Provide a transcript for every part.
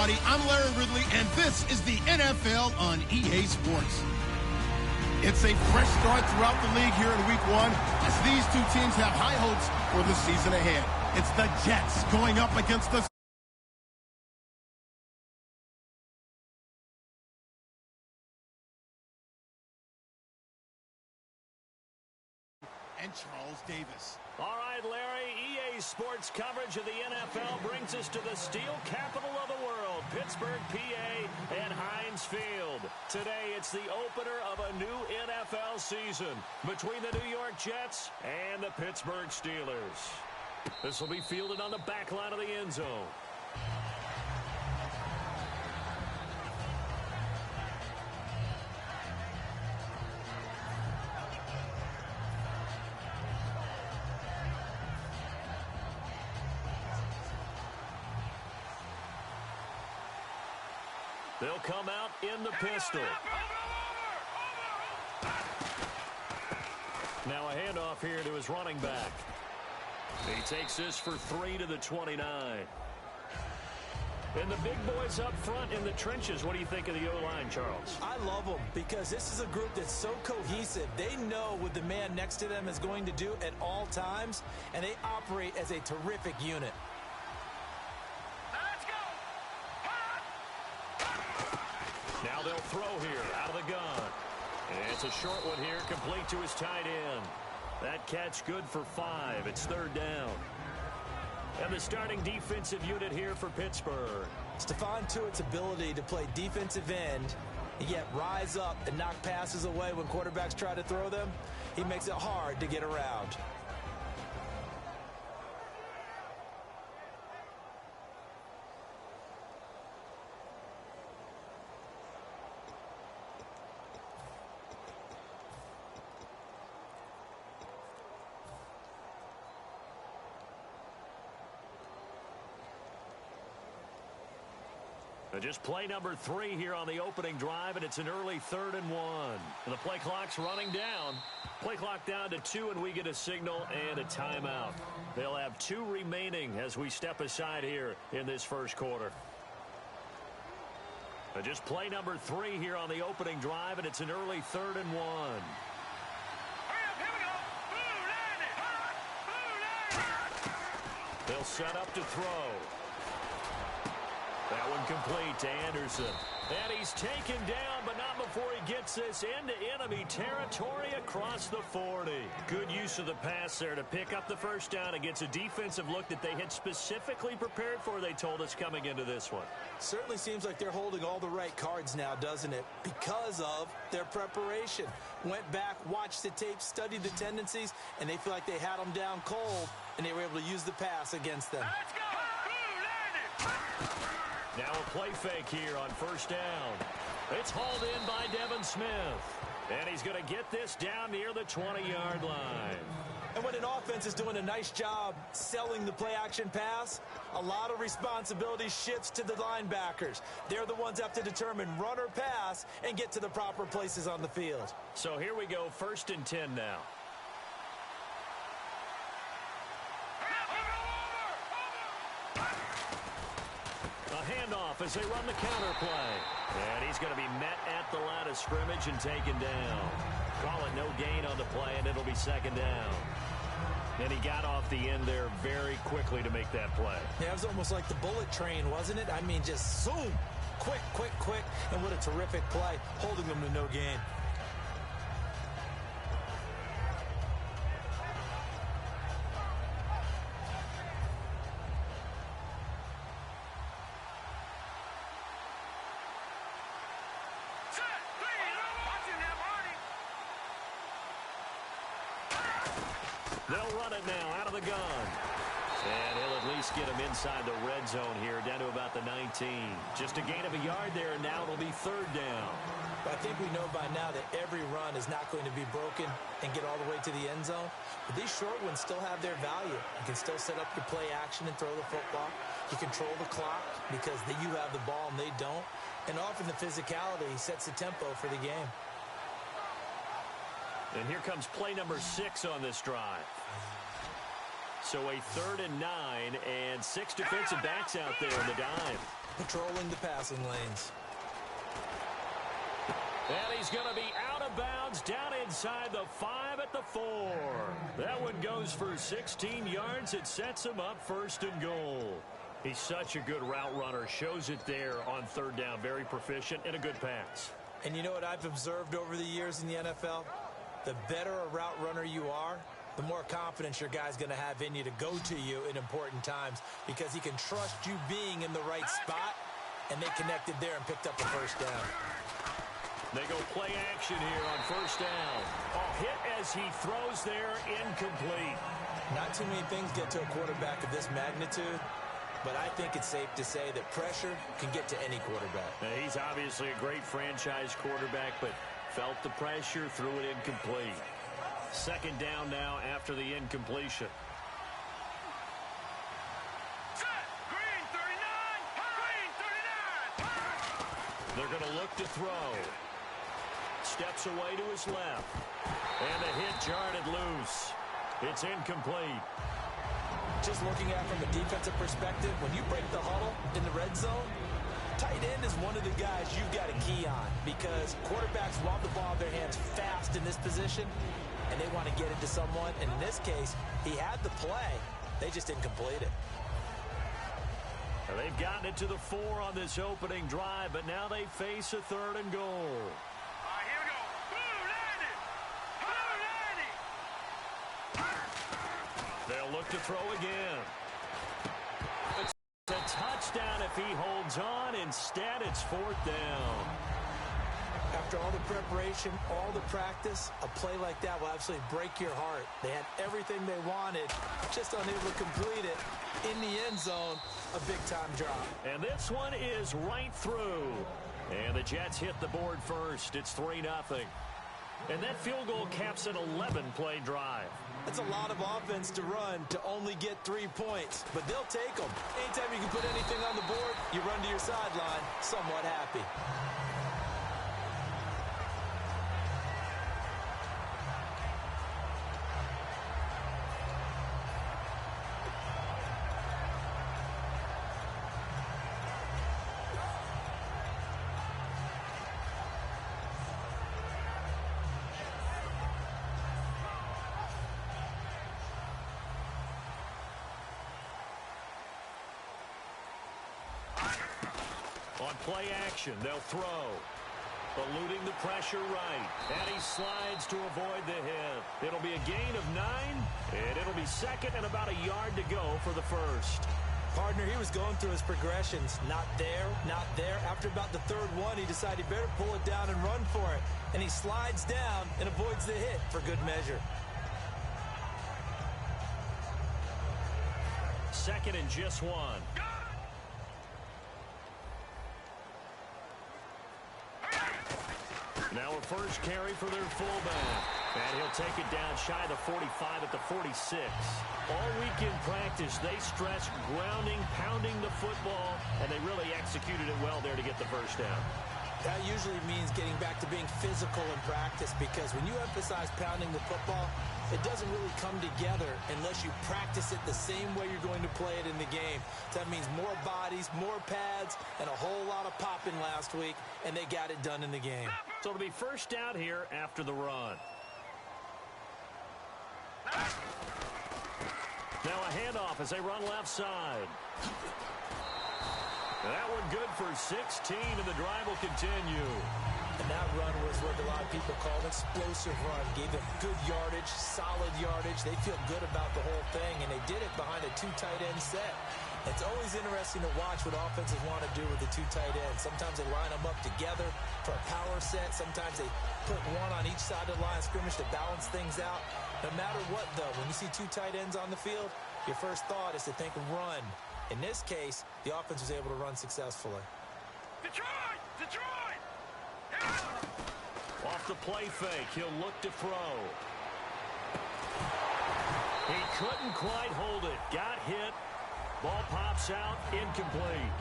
everybody. I'm Larry Ridley, and this is the NFL on EA Sports. It's a fresh start throughout the league here in Week 1 as these two teams have high hopes for the season ahead. It's the Jets going up against the and Charles Davis. All right, Larry, EA Sports coverage of the NFL brings us to the steel capital of the world, Pittsburgh, PA, and Heinz Field. Today, it's the opener of a new NFL season between the New York Jets and the Pittsburgh Steelers. This will be fielded on the back line of the end zone. They'll come out in the pistol. Now a handoff here to his running back. He takes this for 3 to the 29. And the big boys up front in the trenches. What do you think of the O-line, Charles? I love them because this is a group that's so cohesive. They know what the man next to them is going to do at all times, and they operate as a terrific unit. Now they'll throw here out of the gun. And it's a short one here, complete to his tight end. That catch good for 5. It's 3rd down. And the starting defensive unit here for Pittsburgh. Stephon Tuitt's ability to play defensive end and yet rise up and knock passes away when quarterbacks try to throw them, he makes it hard to get around. Just play number 3 here on the opening drive, and it's an early 3rd and 1. And the play clock's running down. Play clock down to 2, and we get a signal and a timeout. They'll have 2 remaining as we step aside here in this first quarter. Just play number 3 here on the opening drive, and it's an early 3rd and 1. They'll set up to throw. That one complete to Anderson. And he's taken down, but not before he gets this into enemy territory across the 40. Good use of the pass there to pick up the first down against a defensive look that they had specifically prepared for, they told us, coming into this one. Certainly seems like they're holding all the right cards now, doesn't it? Because of their preparation. Went back, watched the tape, studied the tendencies, and they feel like they had them down cold, and they were able to use the pass against them. Let's go! Now a play fake here on first down. It's hauled in by Devin Smith. And he's going to get this down near the 20-yard line. And when an offense is doing a nice job selling the play-action pass, a lot of responsibility shifts to the linebackers. They're the ones that have to determine run or pass and get to the proper places on the field. So here we go, 1st and 10 now. Handoff as they run the counter play. And he's going to be met at the line of scrimmage and taken down. Call it no gain on the play, and it'll be 2nd down. And he got off the end there very quickly to make that play. Yeah, it was almost like the bullet train, wasn't it? I mean, just zoom. Quick, quick, quick. And what a terrific play, holding them to no gain. They'll run it now out of the gun. And he'll at least get him inside the red zone here, down to about the 19. Just a gain of a yard there, and now it'll be 3rd down. I think we know by now that every run is not going to be broken and get all the way to the end zone. But these short ones still have their value. You can still set up your play action and throw the football. You control the clock because you have the ball and they don't. And often the physicality sets the tempo for the game. And here comes play number 6 on this drive. So a 3rd and 9, and 6 defensive backs out there in the dive. Patrolling the passing lanes. And he's going to be out of bounds down inside the 5 at the 4. That one goes for 16 yards. It sets him up 1st and goal. He's such a good route runner. Shows it there on 3rd down. Very proficient and a good pass. And you know what I've observed over the years in the NFL? The better a route runner you are, the more confidence your guy's going to have in you to go to you in important times because he can trust you being in the right spot, and they connected there and picked up the 1st down. They go play action here on 1st down. A hit as he throws there, incomplete. Not too many things get to a quarterback of this magnitude, but I think it's safe to say that pressure can get to any quarterback. Now, he's obviously a great franchise quarterback, but felt the pressure, threw it incomplete. 2nd down now after the incompletion. Green 39! They're going to look to throw. Steps away to his left. And the hit jarred it loose. It's incomplete. Just looking at it from a defensive perspective, when you break the huddle in the red zone, tight end is one of the guys you've got a key on because quarterbacks want the ball in their hands fast in this position, and they want to get it to someone. And in this case, he had the play. They just didn't complete it. Well, they've gotten it to the 4 on this opening drive, but now they face a 3rd and goal. Here we go. They'll look to throw again. It's a touchdown if he holds on. Instead, it's 4th down. After all the preparation, all the practice, a play like that will absolutely break your heart. They had everything they wanted, just unable to complete it. In the end zone, a big-time drop. And this one is right through. And the Jets hit the board first. It's 3-0. And that field goal caps an 11-play drive. That's a lot of offense to run to only get 3 points, but they'll take them. Anytime you can put anything on the board, you run to your sideline somewhat happy. On play action, they'll throw. Eluding the pressure right. And he slides to avoid the hit. It'll be a gain of 9, and it'll be 2nd and about a yard to go for the 1st. Partner, he was going through his progressions. Not there, not there. After about the 3rd one, he decided he better pull it down and run for it. And he slides down and avoids the hit for good measure. 2nd and just 1. Now a first carry for their fullback. And he'll take it down shy of the 45 at the 46. All week in practice, they stressed grounding, pounding the football, and they really executed it well there to get the 1st down. That usually means getting back to being physical in practice because when you emphasize pounding the football, it doesn't really come together unless you practice it the same way you're going to play it in the game. So that means more bodies, more pads, and a whole lot of popping last week, and they got it done in the game. So it'll be 1st down here after the run. Now a handoff as they run left side. That one good for 16, and the drive will continue. And that run was what a lot of people call an explosive run. Gave them good yardage, solid yardage. They feel good about the whole thing, and they did it behind a 2 tight end set. It's always interesting to watch what offenses want to do with the 2 tight ends. Sometimes they line them up together for a power set. Sometimes they put one on each side of the line of scrimmage to balance things out. No matter what, though, when you see 2 tight ends on the field, your first thought is to think run. In this case, the offense was able to run successfully. Detroit! Detroit! Off the play fake, he'll look to throw. He couldn't quite hold it. Got hit. Ball pops out, incomplete.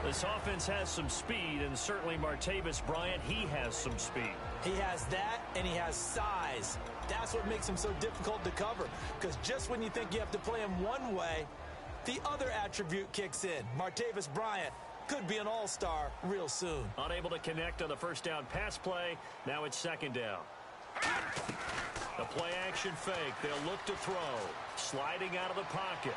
This offense has some speed, and certainly Martavis Bryant, he has some speed. He has that, and he has size. That's what makes him so difficult to cover, because just when you think you have to play him one way, the other attribute kicks in. Martavis Bryant could be an all-star real soon. Unable to connect on the first down pass play. Now it's second down. The play action fake. They'll look to throw. Sliding out of the pocket.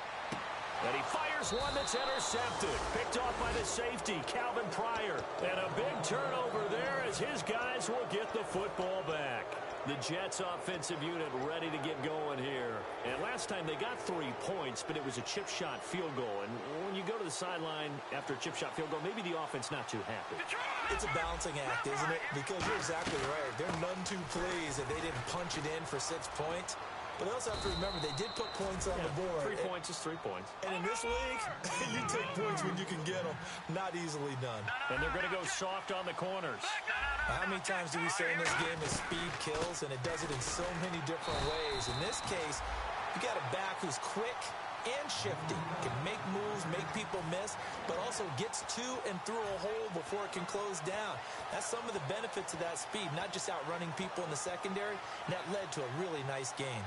And he fires one that's intercepted. Picked off by the safety, Calvin Pryor. And a big turnover there as his guys will get the football back. The Jets offensive unit ready to get going here. And last time they got 3 points, but it was a chip shot field goal. And when you go to the sideline after a chip shot field goal, maybe the offense not too happy. It's a balancing act, isn't it? Because you're exactly right. They're none too pleased that they didn't punch it in for 6 points. But they also have to remember they did put points on the board. 3 points is 3 points. And in this league, you take points when you can get them. Not easily done. And they're going to go soft on the corners. How many times do we say in this game is speed kills, and it does it in so many different ways. In this case, you got a back who's quick and shifty, can make moves, make people miss, but also gets to and through a hole before it can close down. That's some of the benefits of that speed, not just outrunning people in the secondary, and that led to a really nice game.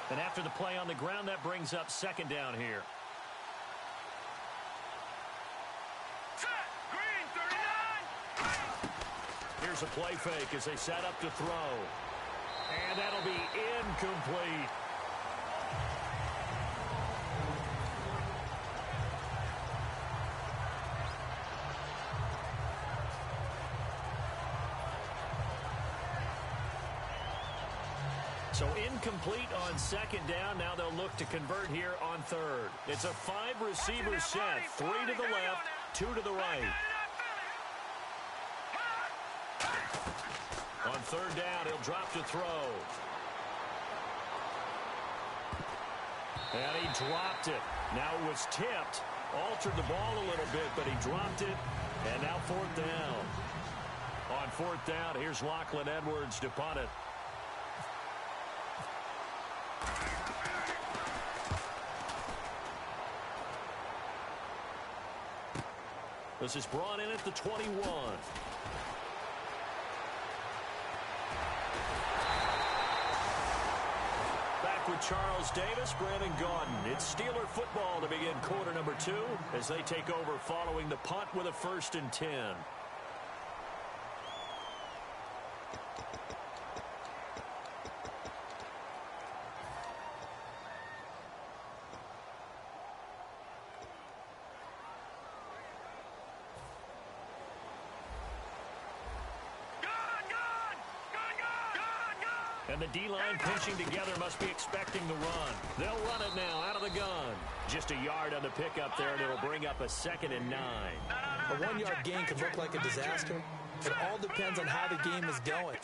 And after the play on the ground, that brings up second down here. Set. Green, 39. Here's a play fake as they set up to throw. And that'll be incomplete. So incomplete on second down. Now they'll look to convert here on third. It's a 5-receiver set. 3 to the left, 2 to the right. On third down, he'll drop to throw. And he dropped it. Now it was tipped. Altered the ball a little bit, but he dropped it. And now fourth down. On fourth down, here's Lachlan Edwards to punt it. This is brought in at the 21. Back with Charles Davis, Brandon Gaudin. It's Steeler football to begin quarter number 2 as they take over following the punt with a 1st and 10. And the D-line pinching together must be expecting the run. They'll run it now out of the gun. Just a yard on the pickup there, and it'll bring up a 2nd and 9. A 1-yard gain can look like a disaster. It all depends on how the game is going.